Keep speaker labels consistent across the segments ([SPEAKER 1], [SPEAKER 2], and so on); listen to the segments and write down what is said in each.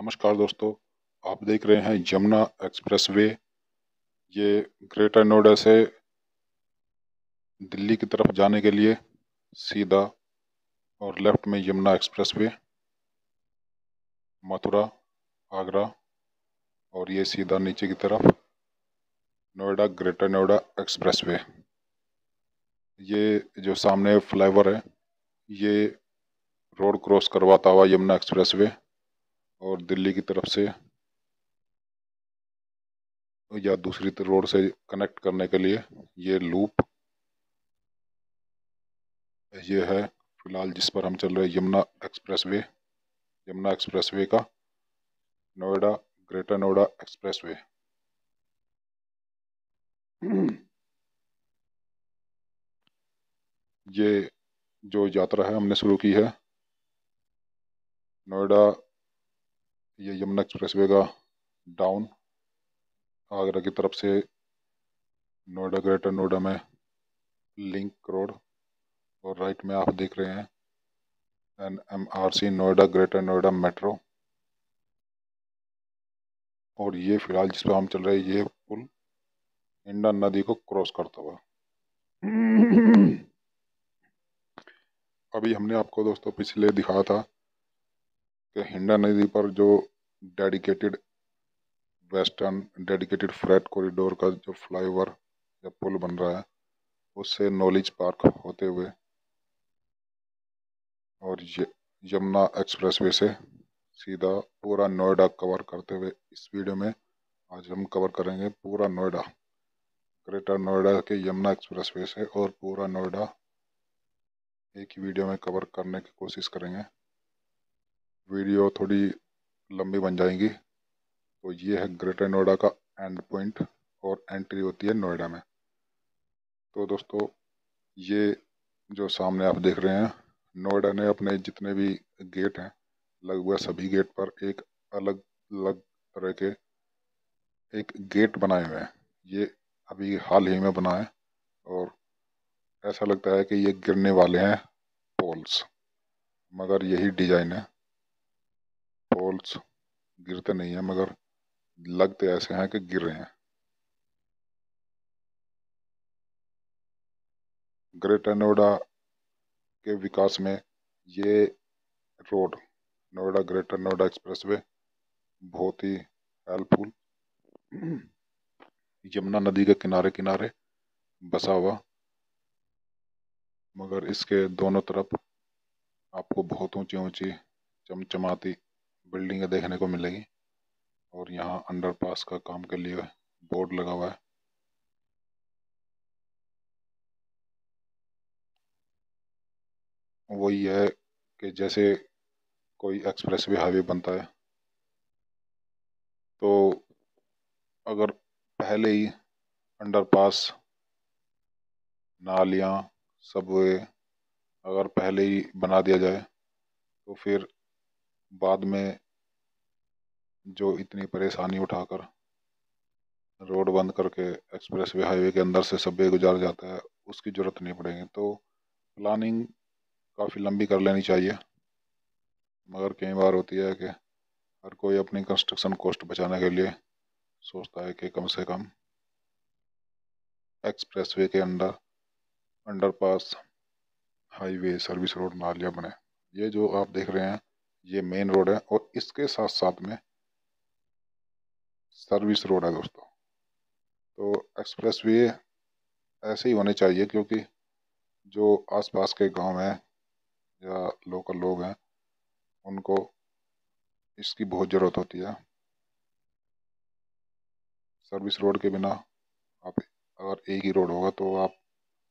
[SPEAKER 1] नमस्कार दोस्तों, आप देख रहे हैं यमुना एक्सप्रेसवे। ये ग्रेटर नोएडा से दिल्ली की तरफ जाने के लिए सीधा और लेफ्ट में यमुना एक्सप्रेसवे, मथुरा, आगरा, और ये सीधा नीचे की तरफ नोएडा ग्रेटर नोएडा एक्सप्रेसवे। ये जो सामने फ्लाईओवर है, ये रोड क्रॉस करवाता हुआ यमुना एक्सप्रेसवे और दिल्ली की तरफ से या दूसरी रोड से कनेक्ट करने के लिए ये लूप ये है फिलहाल जिस पर हम चल रहे हैं, यमुना एक्सप्रेसवे। यमुना एक्सप्रेसवे का नोएडा ग्रेटर नोएडा एक्सप्रेसवे। ये जो यात्रा है हमने शुरू की है नोएडा, ये यमुना एक्सप्रेसवे का डाउन आगरा की तरफ से नोएडा ग्रेटर नोएडा में लिंक रोड, और राइट में आप देख रहे हैं NMRC Noida greater Noida metro. और ये फिलहाल जिस पर हम चल रहे हैं ये पुल हिंडन नदी को क्रॉस करता हुआ। अभी हमने आपको दोस्तों पिछले दिखाया था कि हिंडन नदी पर जो dedicated western dedicated freight corridor का जो फ्लाईओवर या पुल बन रहा है, उससे नॉलेज पार्क होते हुए और यमुना एक्सप्रेसवे से सीधा पूरा नोएडा कवर करते हुए इस वीडियो में आज हम कवर करेंगे पूरा नोएडा, ग्रेटर नोएडा के यमुना एक्सप्रेसवे से, और पूरा नोएडा एक ही वीडियो में कवर करने की कोशिश करेंगे। वीडियो थोड़ी लंबी बन जाएगी। तो ये है ग्रेटर नोएडा का एंड पॉइंट और एंट्री होती है नोएडा में। तो दोस्तों ये जो सामने आप देख रहे हैं, नोएडा ने अपने जितने भी गेट हैं लगभग सभी गेट पर एक अलग अलग तरह के एक गेट बनाए हुए हैं। ये अभी हाल ही में बना है और ऐसा लगता है कि ये गिरने वाले हैं पोल्स, मगर यही डिजाइन है। पोल्स गिरते नहीं है मगर लगते ऐसे हैं कि गिर रहे हैं। ग्रेटर नोएडा के विकास में ये road Noida greater Noida expressway बहुत ही हेल्पफुल, यमुना नदी के किनारे किनारे बसा हुआ, मगर इसके दोनों तरफ आपको बहुत ऊंची ऊंची चमचमाती बिल्डिंगें देखने को मिलेगी। और यहाँ अंडरपास का काम के लिए बोर्ड लगा हुआ है। वही है कि जैसे कोई एक्सप्रेसवे हाईवे बनता है तो अगर पहले ही अंडरपास, नालियाँ, सबवे अगर पहले ही बना दिया जाए तो फिर बाद में जो इतनी परेशानी उठाकर रोड बंद करके एक्सप्रेसवे हाईवे के अंदर से सबवे गुजार जाता है, उसकी जरूरत नहीं पड़ेगी। तो प्लानिंग काफ़ी लंबी कर लेनी चाहिए। मगर कई बार होती है कि हर कोई अपनी कंस्ट्रक्शन कॉस्ट बचाने के लिए सोचता है कि कम से कम एक्सप्रेसवे के अंदर अंडरपास, हाईवे, सर्विस रोड, नालियाँ बने। ये जो आप देख रहे हैं ये मेन रोड है और इसके साथ साथ में सर्विस रोड है दोस्तों। तो एक्सप्रेसवे ऐसे ही होने चाहिए क्योंकि जो आसपास के गांव हैं या लोकल लोग हैं उनको इसकी बहुत ज़रूरत होती है। सर्विस रोड के बिना आप अगर एक ही रोड होगा तो आप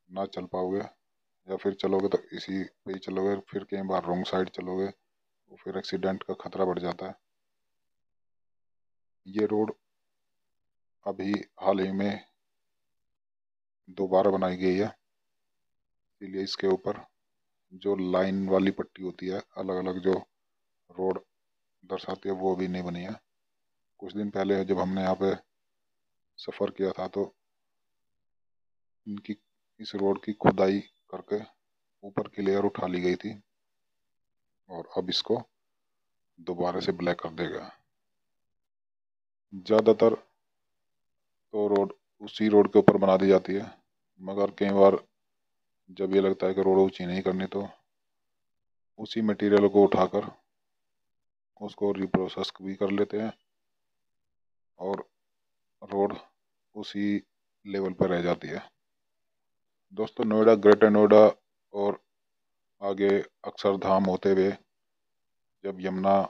[SPEAKER 1] ना चल पाओगे, या फिर चलोगे तो इसी पे ही चलोगे, फिर कई बार रॉन्ग साइड चलोगे तो फिर एक्सीडेंट का खतरा बढ़ जाता है। ये रोड अभी हाल ही में दोबारा बनाई गई है, इसलिए इसके ऊपर जो लाइन वाली पट्टी होती है अलग अलग जो रोड दर्शाती है वो भी नहीं बनी है। कुछ दिन पहले जब हमने यहाँ पे सफ़र किया था तो इनकी इस रोड की खुदाई करके ऊपर की लेयर उठा ली गई थी और अब इसको दोबारा से ब्लैक कर देगा। ज़्यादातर तो रोड उसी रोड के ऊपर बना दी जाती है, मगर कई बार जब ये लगता है कि रोड ऊंची नहीं करनी तो उसी मटेरियल को उठाकर उसको रिप्रोसेस भी कर लेते हैं और रोड उसी लेवल पर रह जाती है। दोस्तों, नोएडा, ग्रेटर नोएडा और आगे अक्षरधाम होते हुए जब यमुना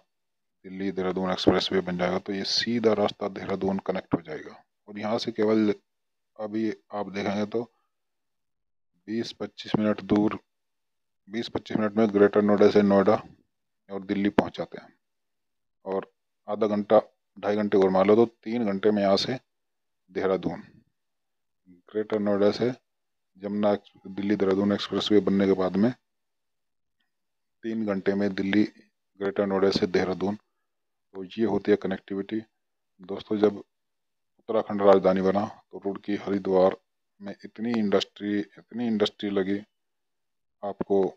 [SPEAKER 1] दिल्ली देहरादून एक्सप्रेस वे बन जाएगा तो ये सीधा रास्ता देहरादून कनेक्ट हो जाएगा। और यहाँ से केवल अभी आप देखेंगे तो 20-25 मिनट दूर, 20-25 मिनट में ग्रेटर नोएडा से नोएडा और दिल्ली पहुँच जाते हैं। और आधा घंटा, 2.5 घंटे और मान लो तो 3 घंटे में यहाँ से देहरादून। ग्रेटर नोएडा से यमुना दिल्ली देहरादून एक्सप्रेस वे बनने के बाद में 3 घंटे में दिल्ली, ग्रेटर नोएडा से देहरादून। तो ये होती है कनेक्टिविटी। दोस्तों, जब उत्तराखंड राजधानी बना तो रुड़की, हरिद्वार में इतनी इंडस्ट्री लगी, आपको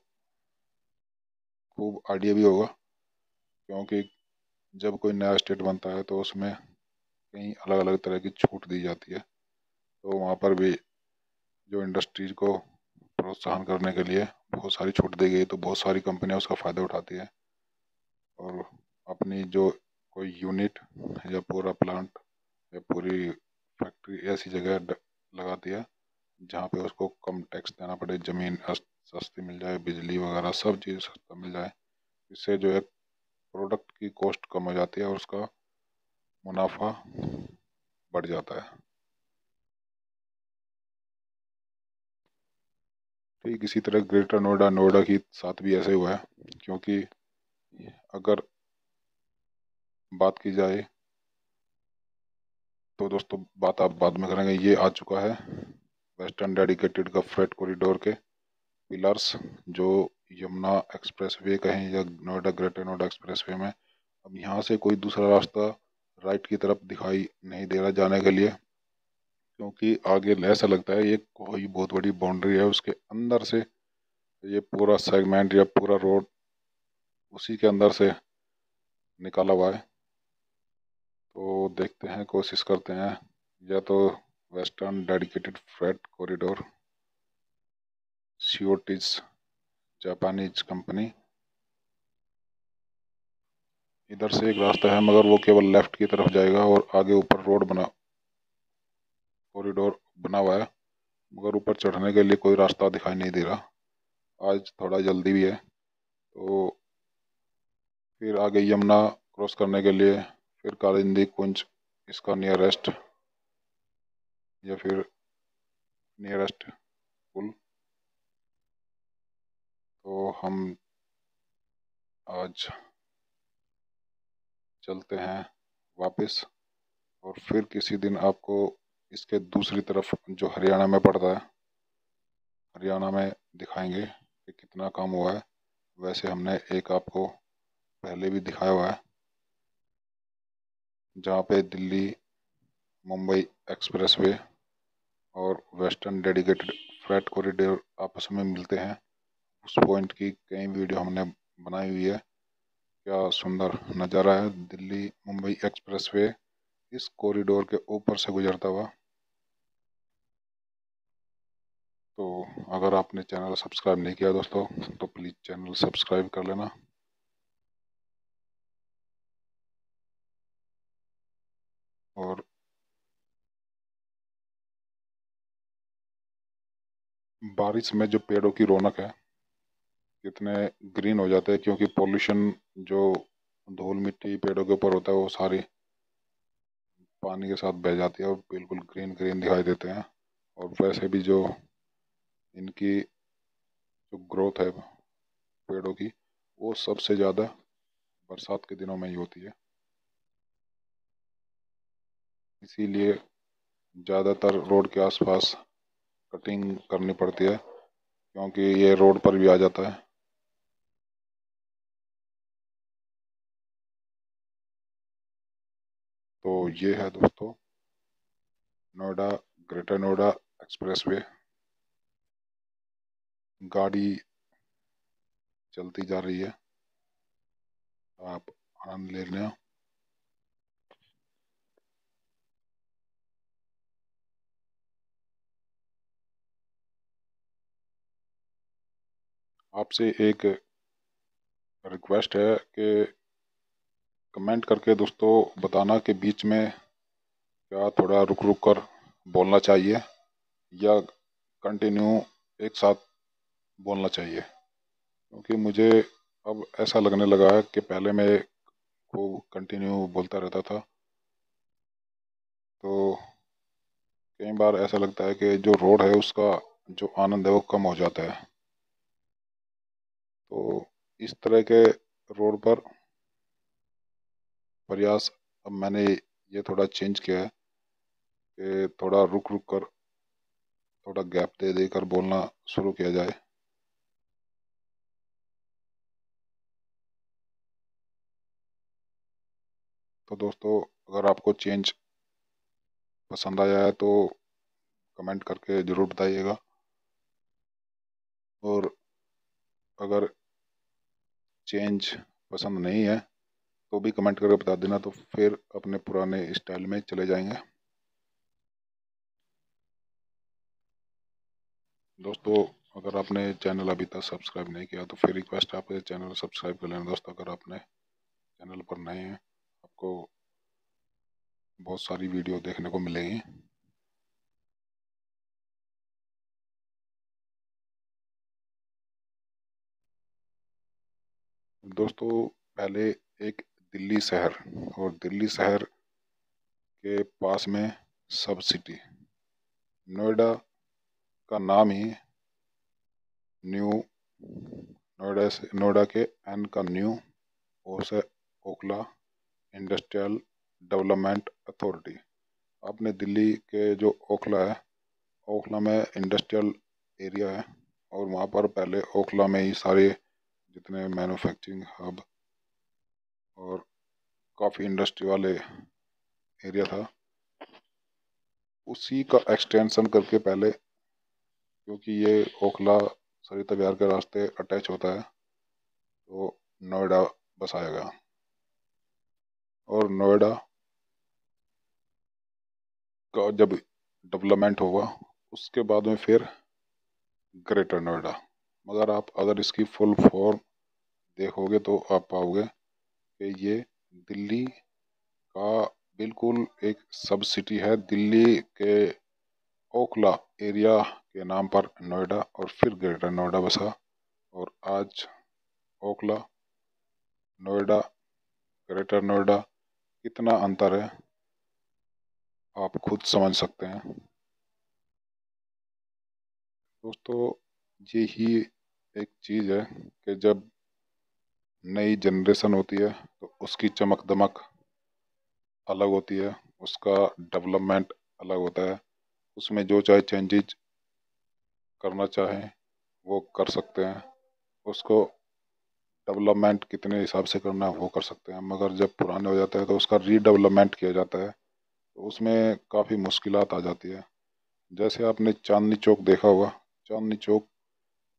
[SPEAKER 1] खूब आइडिया भी होगा। क्योंकि जब कोई नया स्टेट बनता है तो उसमें कई अलग अलग तरह की छूट दी जाती है, तो वहाँ पर भी जो इंडस्ट्रीज को प्रोत्साहन करने के लिए बहुत सारी छूट दी गई, तो बहुत सारी कंपनियां उसका फ़ायदा उठाती है और अपनी जो कोई यूनिट या पूरा प्लांट या पूरी फैक्ट्री ऐसी जगह लगाती है जहाँ पे उसको कम टैक्स देना पड़े, ज़मीन सस्ती मिल जाए, बिजली वगैरह सब चीज़ सस्ता मिल जाए। इससे जो है प्रोडक्ट की कॉस्ट कम हो जाती है और उसका मुनाफा बढ़ जाता है। ठीक इसी तरह ग्रेटर नोएडा, नोएडा के साथ भी ऐसे हुआ है। क्योंकि अगर बात की जाए तो दोस्तों, बात आप बाद में करेंगे, ये आ चुका है वेस्टर्न डेडिकेटेड का फ्रेट कॉरिडोर के पिलर्स, जो यमुना एक्सप्रेस वे कहें या Noida, greater Noida express way में अब यहाँ से कोई दूसरा रास्ता राइट की तरफ दिखाई नहीं दे रहा जाने के लिए। क्योंकि आगे ऐसा लगता है ये कोई बहुत बड़ी बाउंड्री है, उसके अंदर से ये पूरा सेगमेंट या पूरा रोड उसी के अंदर से निकाला हुआ है। तो देखते हैं, कोशिश करते हैं, या तो western dedicated freight corridor, COTs, Japanese company. इधर से एक रास्ता है मगर वो केवल लेफ्ट की तरफ जाएगा और आगे ऊपर कॉरिडोर बना हुआ है, मगर ऊपर चढ़ने के लिए कोई रास्ता दिखाई नहीं दे रहा। आज थोड़ा जल्दी भी है, तो फिर आगे यमुना क्रॉस करने के लिए फिर कालिंदी कुंज इसका नियरेस्ट या फिर नियरेस्ट पुल। तो हम आज चलते हैं वापस और फिर किसी दिन आपको इसके दूसरी तरफ जो हरियाणा में पड़ता है, हरियाणा में दिखाएंगे कि कितना काम हुआ है। वैसे हमने एक आपको पहले भी दिखाया हुआ है जहाँ पे दिल्ली मुंबई एक्सप्रेसवे और वेस्टर्न डेडिकेटेड फ्रेट कॉरिडोर आपस में मिलते हैं। उस पॉइंट की कई वीडियो हमने बनाई हुई है। क्या सुंदर नज़ारा है दिल्ली मुंबई एक्सप्रेसवे इस कॉरिडोर के ऊपर से गुजरता हुआ। तो अगर आपने चैनल सब्सक्राइब नहीं किया दोस्तों तो प्लीज़ चैनल सब्सक्राइब कर लेना। और बारिश में जो पेड़ों की रौनक है, कितने ग्रीन हो जाते हैं, क्योंकि पोल्यूशन जो धूल मिट्टी पेड़ों के ऊपर होता है वो सारी पानी के साथ बह जाती है और बिल्कुल ग्रीन ग्रीन दिखाई देते हैं। और वैसे भी जो इनकी जो ग्रोथ है पेड़ों की, वो सबसे ज़्यादा बरसात के दिनों में ही होती है। इसीलिए ज़्यादातर रोड के आसपास कटिंग करनी पड़ती है, क्योंकि ये रोड पर भी आ जाता है। तो ये है दोस्तों नोएडा, ग्रेटर नोएडा एक्सप्रेसवे। गाड़ी चलती जा रही है, आप आनंद ले लें। आपसे एक रिक्वेस्ट है कि कमेंट करके दोस्तों बताना कि बीच में क्या थोड़ा रुक रुक कर बोलना चाहिए या कंटिन्यू एक साथ बोलना चाहिए, क्योंकि मुझे अब ऐसा लगने लगा है कि पहले मैं को कंटिन्यू बोलता रहता था, तो कई बार ऐसा लगता है कि जो रोड है उसका जो आनंद है वो कम हो जाता है। तो इस तरह के रोड पर प्रयास अब मैंने ये थोड़ा चेंज किया है कि थोड़ा रुक रुक कर, थोड़ा गैप दे देकर बोलना शुरू किया जाए। तो दोस्तों, अगर आपको चेंज पसंद आया है तो कमेंट करके ज़रूर बताइएगा, और अगर चेंज पसंद नहीं है तो भी कमेंट करके बता देना, तो फिर अपने पुराने स्टाइल में चले जाएंगे। दोस्तों, अगर आपने चैनल अभी तक सब्सक्राइब नहीं किया तो फिर रिक्वेस्ट है आपके चैनल सब्सक्राइब कर लेना दोस्तों। अगर आपने चैनल पर नए हैं, आपको बहुत सारी वीडियो देखने को मिलेगी। दोस्तों, पहले एक दिल्ली शहर, और दिल्ली शहर के पास में सब सिटी नोएडा का नाम ही न्यू नोएडा से, नोएडा के एन का न्यू, ओ से ओखला इंडस्ट्रियल डेवलपमेंट अथॉरिटी। आपने दिल्ली के जो ओखला है, ओखला में इंडस्ट्रियल एरिया है, और वहाँ पर पहले ओखला में ही सारे जितने मैन्युफैक्चरिंग हब और काफ़ी इंडस्ट्री वाले एरिया था, उसी का एक्सटेंशन करके पहले, क्योंकि ये ओखला सरिता विहार के रास्ते अटैच होता है, तो नोएडा बसाया गया। और नोएडा का जब डेवलपमेंट होगा उसके बाद में फिर ग्रेटर नोएडा। मगर आप अगर इसकी फुल फॉर्म देखोगे तो आप पाओगे कि ये दिल्ली का बिल्कुल एक सब सिटी है। दिल्ली के ओखला एरिया के नाम पर नोएडा और फिर ग्रेटर नोएडा बसा, और आज ओखला, नोएडा, ग्रेटर नोएडा, कितना अंतर है आप खुद समझ सकते हैं। दोस्तों, यही एक चीज़ है कि जब नई जनरेशन होती है तो उसकी चमक दमक अलग होती है, उसका डेवलपमेंट अलग होता है, उसमें जो चाहे चेंजेज करना चाहें वो कर सकते हैं, उसको डेवलपमेंट कितने हिसाब से करना है वो कर सकते हैं। मगर जब पुराने हो जाते हैं तो उसका रीडेवलपमेंट किया जाता है, तो उसमें काफ़ी मुश्किलात आ जाती है। जैसे आपने चांदनी चौक देखा होगा। चांदनी चौक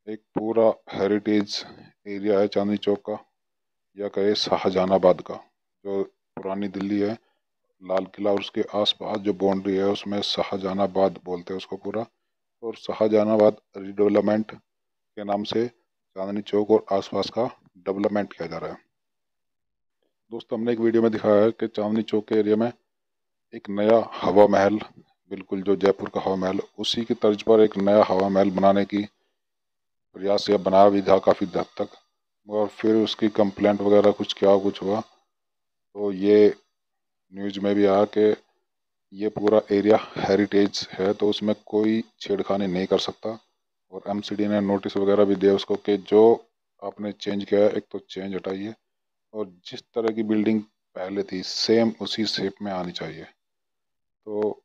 [SPEAKER 1] एक पूरा हेरिटेज एरिया है चांदनी चौक का, या कहे शाहजहानाबाद का। जो पुरानी दिल्ली है, लाल किला और उसके आसपास जो बाउंड्री है उसमें शाहजहानाबाद बोलते हैं उसको पूरा, और शाहजहानाबाद रिडेवलपमेंट के नाम से चांदनी चौक और आसपास का डेवलपमेंट किया जा रहा है। दोस्तों, हमने एक वीडियो में दिखाया है कि चांदनी चौक के एरिया में एक नया हवा महल, बिल्कुल जो जयपुर का हवा महल, उसी की तर्ज पर एक नया हवा महल बनाने की प्रयास या बनाया भी था काफ़ी हद तक, और फिर उसकी कंप्लेंट वगैरह कुछ हुआ, तो ये न्यूज में भी आया कि ये पूरा एरिया हेरिटेज है तो उसमें कोई छेड़खानी नहीं कर सकता। और एमसीडी ने नोटिस वगैरह भी दिया उसको कि जो आपने चेंज किया है एक तो चेंज हटाइए, और जिस तरह की बिल्डिंग पहले थी सेम उसी शेप में आनी चाहिए। तो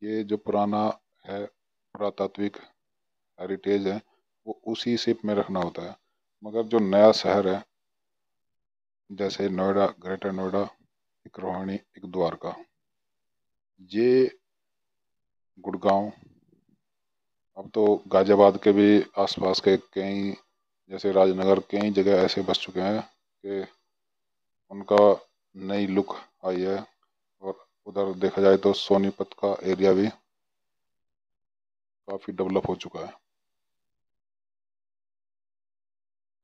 [SPEAKER 1] ये जो पुराना है, पुरातात्विक हेरिटेज है, वो उसी शेप में रखना होता है। मगर जो नया शहर है, जैसे नोएडा, ग्रेटर नोएडा, एक रोहिणी, एक द्वारका, ये गुड़गांव, अब तो गाजियाबाद के भी आसपास के कई, जैसे राजनगर, कई जगह ऐसे बस चुके हैं कि उनका नई लुक आई है। और उधर देखा जाए तो सोनीपत का एरिया भी काफ़ी डेवलप हो चुका है।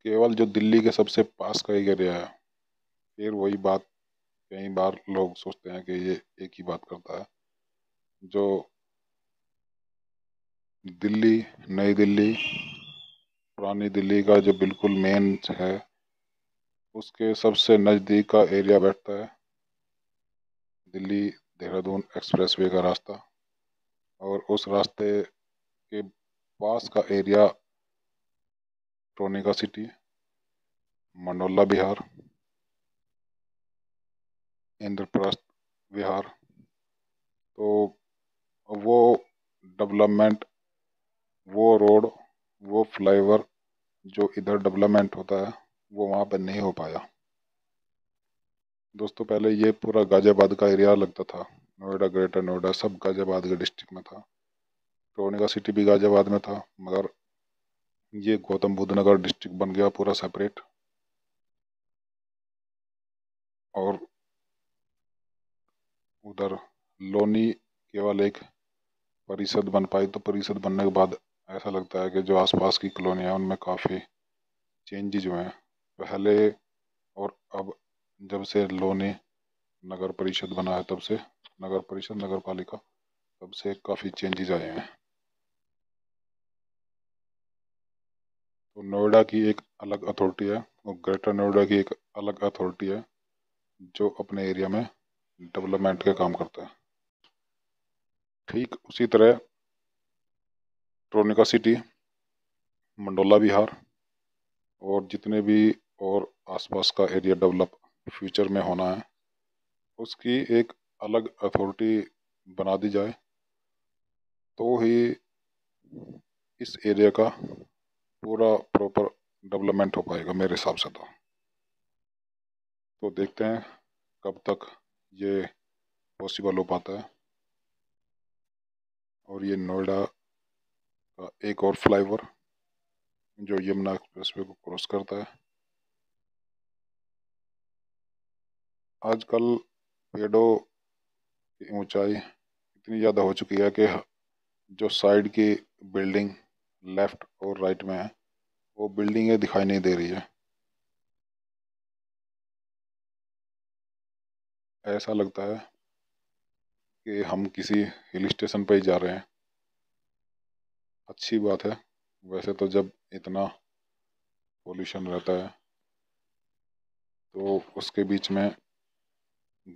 [SPEAKER 1] केवल जो दिल्ली के सबसे पास का एरिया है। फिर वही बात, कई बार लोग सोचते हैं कि ये एक ही बात करता है। जो दिल्ली, नई दिल्ली, पुरानी दिल्ली का जो बिल्कुल मेन है, उसके सबसे नज़दीक का एरिया बैठता है दिल्ली देहरादून एक्सप्रेसवे का रास्ता। और उस रास्ते के पास का एरिया ट्रोनिका सिटी, मंडोला बिहार, इंद्रप्रस्थ विहार। तो वो डेवलपमेंट, वो रोड, वो फ्लाईओवर जो इधर डेवलपमेंट होता है वो वहाँ पर नहीं हो पाया। दोस्तों पहले ये पूरा गाजियाबाद का एरिया लगता था। नोएडा, ग्रेटर नोएडा सब गाजियाबाद के डिस्ट्रिक्ट में था। ट्रोनिका सिटी भी गाजियाबाद में था, मगर ये गौतम बुद्ध नगर डिस्ट्रिक्ट बन गया पूरा सेपरेट। और उधर लोनी केवल एक परिषद बन पाई। तो परिषद बनने के बाद ऐसा लगता है कि जो आसपास की कॉलोनियाँ उनमें काफ़ी चेंजेज हुए हैं पहले और अब। जब से लोनी नगर परिषद बना है तब से, नगर परिषद, नगर पालिका, तब से काफ़ी चेंजेस आए हैं। तो नोएडा की एक अलग अथॉरिटी है और ग्रेटर नोएडा की एक अलग अथॉरिटी है जो अपने एरिया में डेवलपमेंट के काम करता है। ठीक उसी तरह ट्रोनिका सिटी, मंडोला विहार और जितने भी और आसपास का एरिया डेवलप फ्यूचर में होना है, उसकी एक अलग अथॉरिटी बना दी जाए तो ही इस एरिया का पूरा प्रॉपर डेवलपमेंट हो पाएगा मेरे हिसाब से। तो देखते हैं कब तक ये पॉसिबल हो पाता है। और ये नोएडा का एक और फ्लाईओवर जो यमुना एक्सप्रेसवे को क्रॉस करता है। आजकल पेड़ों की ऊंचाई इतनी ज़्यादा हो चुकी है कि जो साइड की बिल्डिंग लेफ्ट और राइट में है वो बिल्डिंगें दिखाई नहीं दे रही है। ऐसा लगता है कि हम किसी हिल स्टेशन पर ही जा रहे हैं। अच्छी बात है वैसे तो, जब इतना पोल्यूशन रहता है तो उसके बीच में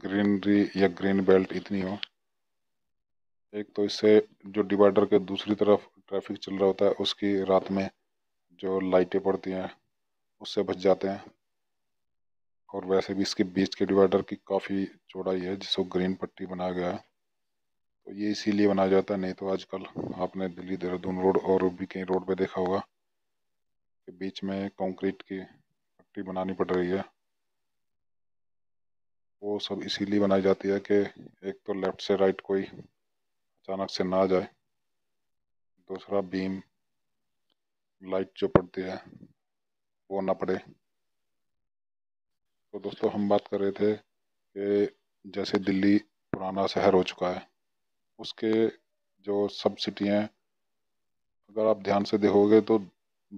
[SPEAKER 1] ग्रीनरी या ग्रीन बेल्ट इतनी हो। एक तो इससे जो डिवाइडर के दूसरी तरफ ट्रैफिक चल रहा होता है उसकी रात में जो लाइटें पड़ती हैं उससे बच जाते हैं। और वैसे भी इसके बीच के डिवाइडर की काफ़ी चौड़ाई है जिसको ग्रीन पट्टी बनाया गया है। तो ये इसीलिए बनाया जाता है, नहीं तो आजकल आपने दिल्ली देहरादून रोड और भी कई रोड पे देखा होगा कि बीच में कंक्रीट की पट्टी बनानी पड़ रही है। वो सब इसीलिए बनाई जाती है कि एक तो लेफ्ट से राइट कोई अचानक से ना आ जाए, दूसरा बीम लाइट जो पड़ती है वो ना पड़े। तो दोस्तों हम बात कर रहे थे कि जैसे दिल्ली पुराना शहर हो चुका है, उसके जो सब सिटी हैं अगर आप ध्यान से देखोगे तो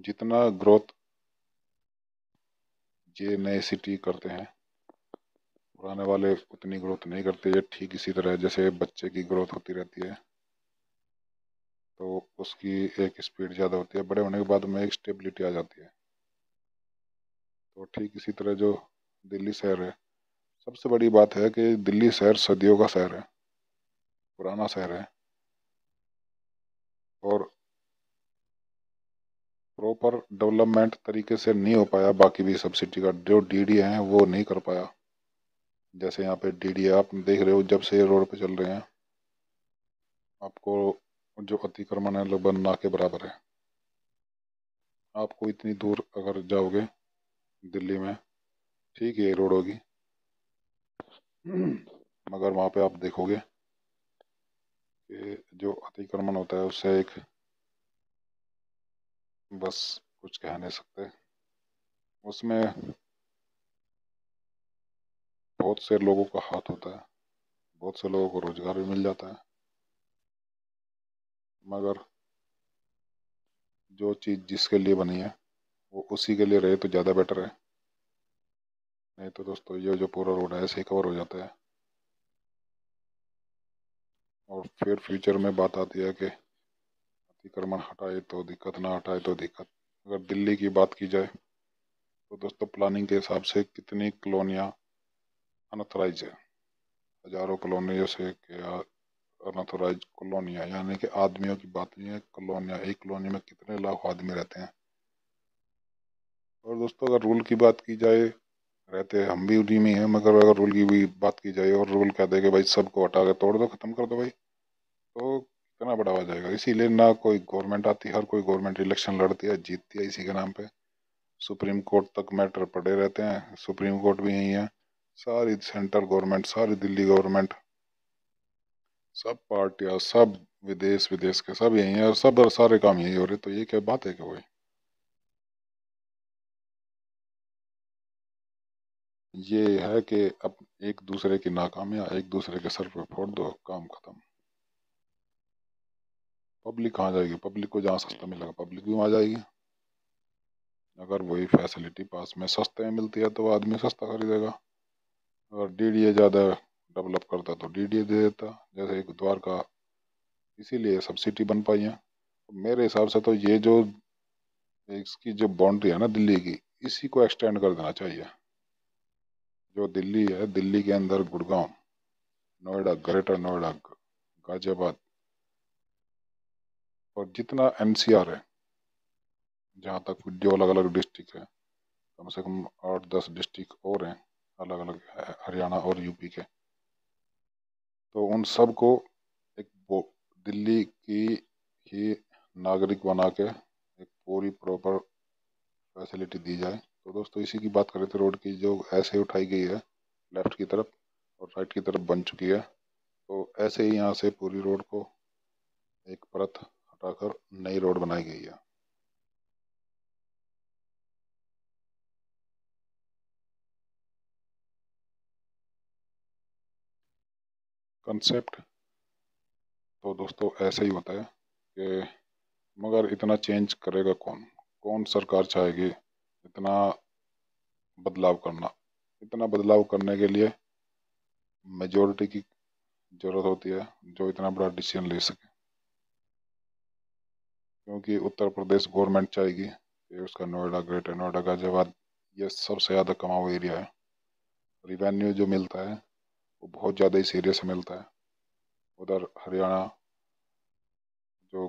[SPEAKER 1] जितना ग्रोथ ये नए सिटी करते हैं पुराने वाले उतनी ग्रोथ नहीं करते। ये ठीक इसी तरह जैसे बच्चे की ग्रोथ होती रहती है तो उसकी एक स्पीड ज़्यादा होती है, बड़े होने के बाद में एक स्टेबिलिटी आ जाती है। तो ठीक इसी तरह जो दिल्ली शहर है, सबसे बड़ी बात है कि दिल्ली शहर सदियों का शहर है, पुराना शहर है। और प्रॉपर डेवलपमेंट तरीके से नहीं हो पाया, बाकी भी सब सिटी का जो डीडी है वो नहीं कर पाया। जैसे यहाँ पे डीडी आप देख रहे हो, जब से ये रोड पे चल रहे हैं आपको जो अतिक्रमण है लगभग ना के बराबर है। आपको इतनी दूर अगर जाओगे दिल्ली में, ठीक है रोड होगी, मगर वहाँ पे आप देखोगे कि जो अतिक्रमण होता है उससे एक, बस कुछ कह नहीं सकते। उसमें बहुत से लोगों का हाथ होता है, बहुत से लोगों को रोजगार भी मिल जाता है, मगर जो चीज़ जिसके लिए बनी है वो उसी के लिए रहे तो ज़्यादा बेटर है। नहीं तो दोस्तों ये जो पूरा रोड है ऐसे ही कवर हो जाता है। और फिर फ्यूचर में बात आती है कि अतिक्रमण हटाए तो दिक्कत, ना हटाए तो दिक्कत। अगर दिल्ली की बात की जाए तो दोस्तों प्लानिंग के हिसाब से कितनी कॉलोनियाँ अनऑथराइज है। हजारों कॉलोनियों से अनऑथराइज कॉलोनियाँ, यानी कि आदमियों की बात नहीं है, कॉलोनियाँ। एक कॉलोनी में कितने लाख आदमी रहते हैं। और दोस्तों अगर रूल की बात की जाए, रहते हम भी उन्हीं में हैं, मगर अगर रूल की भी बात की जाए और रूल कह दे कि भाई सबको हटा के तोड़ दो, खत्म कर दो भाई, तो कितना बढ़ावा जाएगा। इसीलिए ना कोई गवर्नमेंट आती, हर कोई गवर्नमेंट इलेक्शन लड़ती है, जीतती है इसी के नाम पे। सुप्रीम कोर्ट तक मैटर पड़े रहते हैं, सुप्रीम कोर्ट भी यही है। सारी सेंट्रल गवर्नमेंट, सारी दिल्ली गवर्नमेंट, सब पार्टियां, सब विदेश विदेश के सब यही है, और सब सारे काम यही हो रहे। तो ये क्या बात है कि भाई, ये है कि अब एक दूसरे की नाकामियां एक दूसरे के सर पे फोड़ दो, काम खत्म। पब्लिक कहाँ जाएगी? पब्लिक को जहाँ सस्ता मिलेगा पब्लिक भी वहाँ जाएगी। अगर वही फैसिलिटी पास में सस्ते में मिलती है तो आदमी सस्ता खरीदेगा। अगर डीडीए ज़्यादा डेवलप करता तो डीडीए दे देता, जैसे एक द्वारका। इसीलिए सब सिटी बन पाई है। मेरे हिसाब से तो ये जो इसकी जो बाउंड्री है ना दिल्ली की, इसी को एक्सटेंड कर देना चाहिए। जो दिल्ली है, दिल्ली के अंदर गुड़गांव, नोएडा, ग्रेटर नोएडा, गाजियाबाद, और जितना एनसीआर है, जहाँ तक जो अलग अलग डिस्ट्रिक्ट है, कम से कम 8-10 डिस्ट्रिक्ट और हैं अलग अलग, हरियाणा और यूपी के। तो उन सब को एक दिल्ली की ही नागरिक बना के एक पूरी प्रॉपर फैसिलिटी दी जाए। तो दोस्तों इसी की बात करें तो रोड की जो ऐसे उठाई गई है लेफ्ट की तरफ और राइट की तरफ बन चुकी है, तो ऐसे ही यहाँ से पूरी रोड को एक परत हटाकर नई रोड बनाई गई है। कंसेप्ट तो दोस्तों ऐसे ही होता है कि, मगर इतना चेंज करेगा कौन? कौन सरकार चाहेगी इतना बदलाव करना? इतना बदलाव करने के लिए मेजोरिटी की जरूरत होती है, जो इतना बड़ा डिसीजन ले सके। क्योंकि उत्तर प्रदेश गवर्नमेंट चाहेगी कि उसका नोएडा, ग्रेटर नोएडा, गाजियाबाद, ये सबसे ज़्यादा कमाऊ एरिया है। रिवेन्यू जो मिलता है वो बहुत ज़्यादा इस एरिया से मिलता है। उधर हरियाणा, जो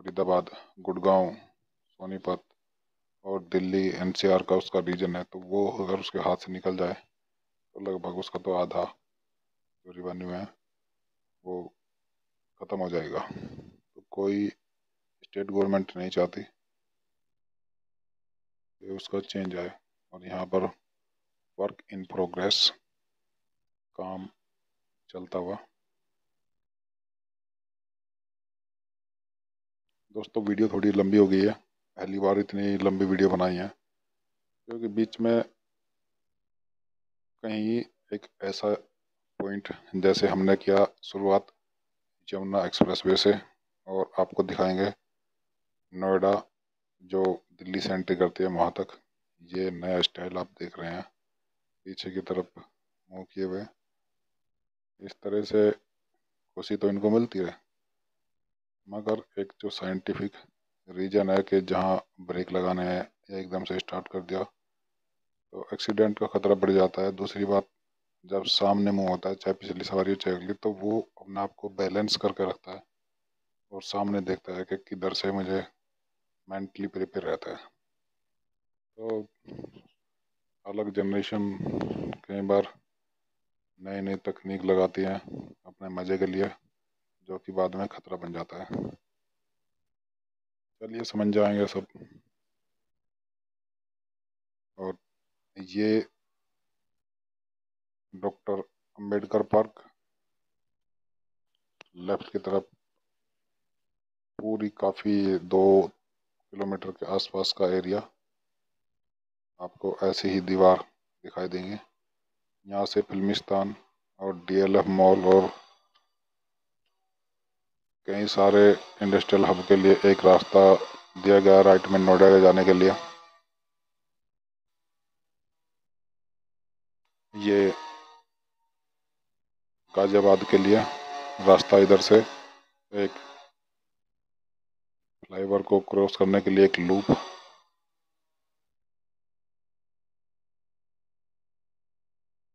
[SPEAKER 1] फरीदाबाद, गुड़गांव, सोनीपत और दिल्ली एनसीआर का उसका रीजन है, तो वो अगर उसके हाथ से निकल जाए तो लगभग उसका तो आधा जो रिवेन्यू है वो ख़त्म हो जाएगा। तो कोई स्टेट गवर्नमेंट नहीं चाहती कि उसका चेंज आए। और यहाँ पर वर्क इन प्रोग्रेस, काम चलता हुआ। दोस्तों वीडियो थोड़ी लंबी हो गई है, पहली बार इतनी लंबी वीडियो बनाई है, क्योंकि बीच में कहीं एक ऐसा पॉइंट, जैसे हमने किया शुरुआत यमुना एक्सप्रेसवे से, और आपको दिखाएंगे नोएडा जो दिल्ली से एंट्री करती है वहाँ तक। ये नया स्टाइल आप देख रहे हैं पीछे की तरफ मुँह किए हुए। इस तरह से खुशी तो इनको मिलती है, मगर एक जो साइंटिफिक रीजन है कि जहाँ ब्रेक लगाने हैं या एकदम से स्टार्ट कर दिया तो एक्सीडेंट का खतरा बढ़ जाता है। दूसरी बात, जब सामने मुंह होता है, चाहे पिछली सवारी हो चाहे अगली, तो वो अपने आप को बैलेंस करके रखता है और सामने देखता है कि किधर से मुझे मेंटली प्रिपेयर रहता है। तो अलग जनरेशन कई बार नई नई तकनीक लगाती है अपने मज़े के लिए, जो कि बाद में खतरा बन जाता है। चलिए समझ जाएंगे सब। और ये डॉक्टर अंबेडकर पार्क, लेफ्ट की तरफ पूरी काफ़ी 2 किलोमीटर के आसपास का एरिया आपको ऐसी ही दीवार दिखाई देंगे। यहाँ से फिल्मिस्तान और डीएलएफ मॉल और कई सारे इंडस्ट्रियल हब के लिए एक रास्ता दिया गया राइट में नोएडा जाने के लिए। ये गाजियाबाद के लिए रास्ता, इधर से एक फ्लाईओवर को क्रॉस करने के लिए एक लूप,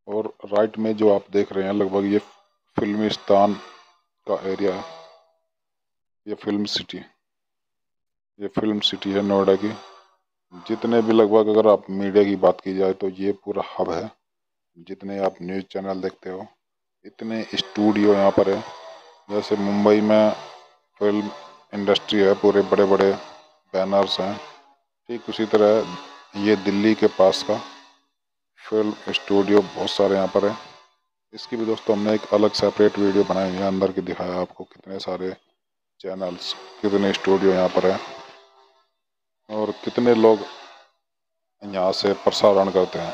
[SPEAKER 1] और राइट में जो आप देख रहे हैं लगभग ये फिल्मिस्तान का एरिया है। ये फिल्म सिटी है नोएडा की। जितने भी लगभग अगर आप मीडिया की बात की जाए तो ये पूरा हब है। जितने आप न्यूज़ चैनल देखते हो, इतने स्टूडियो यहाँ पर है। जैसे मुंबई में फिल्म इंडस्ट्री है, पूरे बड़े बड़े बैनर्स हैं, ठीक उसी तरह ये दिल्ली के पास का फिल्म स्टूडियो बहुत सारे यहाँ पर है। इसकी भी दोस्तों हमने एक अलग सेपरेट वीडियो बनाई है, अंदर की दिखाया आपको कितने सारे चैनल्स, कितने स्टूडियो यहाँ पर है और कितने लोग यहाँ से प्रसारण करते हैं।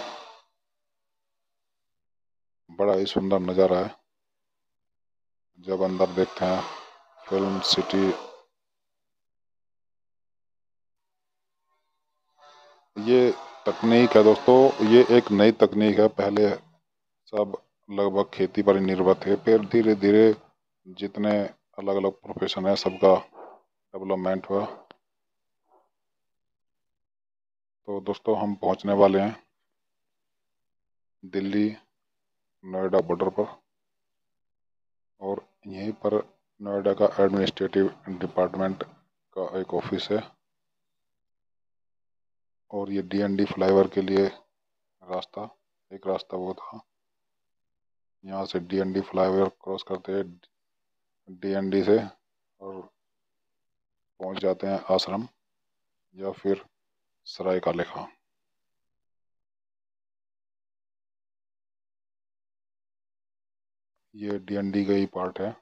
[SPEAKER 1] बड़ा ही सुंदर नज़ारा है जब अंदर देखते हैं फिल्म सिटी। ये तकनीक है दोस्तों, ये एक नई तकनीक है। पहले सब लगभग खेती पर ही निर्भर थे, फिर धीरे धीरे जितने अलग अलग प्रोफेशन है सबका डेवलपमेंट हुआ। तो दोस्तों हम पहुंचने वाले हैं दिल्ली नोएडा बॉर्डर पर, और यहीं पर नोएडा का एडमिनिस्ट्रेटिव डिपार्टमेंट का एक ऑफिस है। और ये डीएनडी फ्लाईओवर के लिए रास्ता, एक रास्ता वो था, यहाँ से डीएनडी फ्लाईओवर क्रॉस करते हैं डीएनडी से और पहुंच जाते हैं आश्रम या फिर सराय काले खां। ये डीएनडी का ही पार्ट है।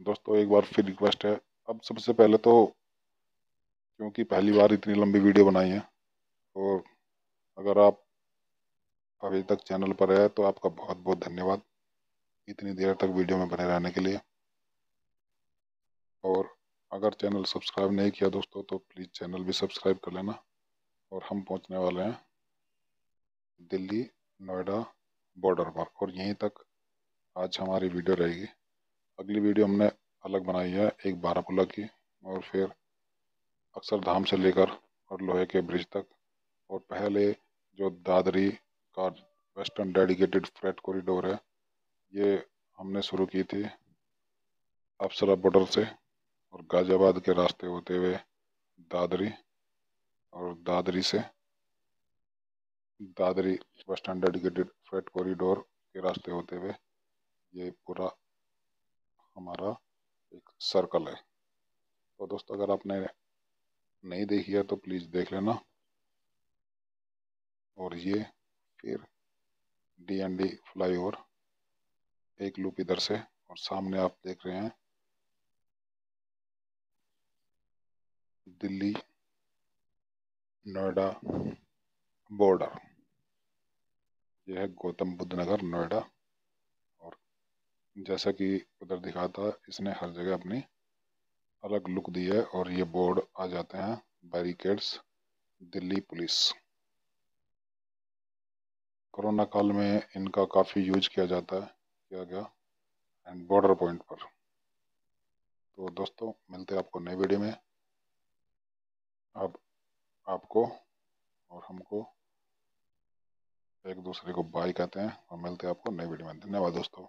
[SPEAKER 1] दोस्तों एक बार फिर रिक्वेस्ट है, अब सबसे पहले तो क्योंकि पहली बार इतनी लंबी वीडियो बनाई है, और अगर आप अभी तक चैनल पर है तो आपका बहुत बहुत धन्यवाद इतनी देर तक वीडियो में बने रहने के लिए। और अगर चैनल सब्सक्राइब नहीं किया दोस्तों तो प्लीज़ चैनल भी सब्सक्राइब कर लेना। और हम पहुंचने वाले हैं दिल्ली नोएडा बॉर्डर पर, और यहीं तक आज हमारी वीडियो रहेगी। अगली वीडियो हमने अलग बनाई है, एक बारामूला की, और फिर अक्षरधाम से लेकर और लोहे के ब्रिज तक, और पहले जो दादरी का वेस्टर्न डेडिकेटेड फ्रेट कॉरिडोर है, ये हमने शुरू की थी अप्सरा बॉर्डर से और गाजियाबाद के रास्ते होते हुए दादरी, और दादरी से Dadri western dedicated freight corridor के रास्ते होते हुए ये पूरा हमारा एक सर्कल है। तो दोस्तों अगर आपने नहीं देखी है तो प्लीज़ देख लेना। और ये फिर डीएनडी फ्लाईओवर, एक लूप इधर से, और सामने आप देख रहे हैं दिल्ली नोएडा बॉर्डर। यह है गौतम बुद्ध नगर नोएडा। और जैसा कि उधर दिखा था, इसने हर जगह अपनी अलग लुक दी है, और ये बोर्ड आ जाते हैं बैरिकेड्स दिल्ली पुलिस। कोरोना काल में इनका काफ़ी यूज किया गया एंड बॉर्डर पॉइंट पर। तो दोस्तों मिलते हैं आपको नई वीडियो में। अब आपको और हमको एक दूसरे को बाय कहते हैं, और मिलते हैं आपको नई वीडियो में। धन्यवाद दोस्तों।